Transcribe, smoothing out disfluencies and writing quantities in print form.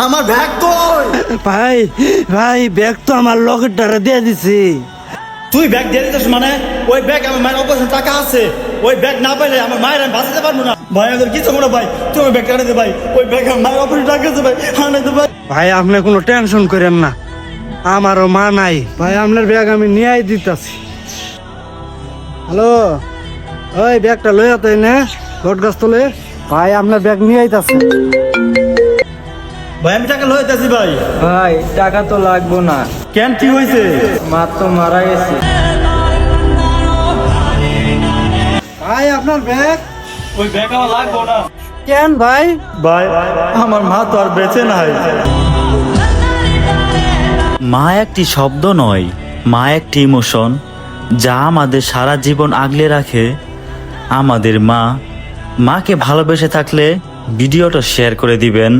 আমার ব্যাগ কই? ভাই ভাই ব্যাগ তো আমার লকেটটারে দিয়ে দিছি। তুই ব্যাগ দিয়ে দিতেছ মানে? ওই ব্যাগ আমার মায়ের অপারেশন টাকা আছে, ওই ব্যাগ না পাইলে আমার মায়ের আমি বাঁচাতে পারবো না। ভাই আমাদের কিছু না ভাই, তুমি ওই ব্যাগটা আনে দে ভাই, ওই ব্যাগ আমার মায়ের অপারেশন টাকা আছে ভাই, আনে দে ভাই। ভাই আপনি কোনো টেনশন করেন না, আমারও মা নাই। ভাই আপনার ব্যাগ আমি নিয়ে দিতেছি। হ্যালো, ওই ব্যাগটা লই আতে না বট গাছ তোলে। ভাই আপনার ব্যাগ নিয়ে আইতাছে। ভাই আমি টাকা লয়ে যাচ্ছি ভাই। ভাই টাকা তো লাগবো না, কেন কি হয়েছে? মা তো মারা গেছে। ভাই আপনার ব্যাগ। ওই ব্যাগ আমার লাগবো না। কেন ভাই? ভাই আমার মা তো আর বেঁচে নাই। মা একটি শব্দ নয়, মা একটি ইমোশন, যা আমাদের সারা জীবন আগলে রাখে। আমাদের মা, মাকে ভালোবেসে থাকলে ভিডিওটা শেয়ার করে দিবেন।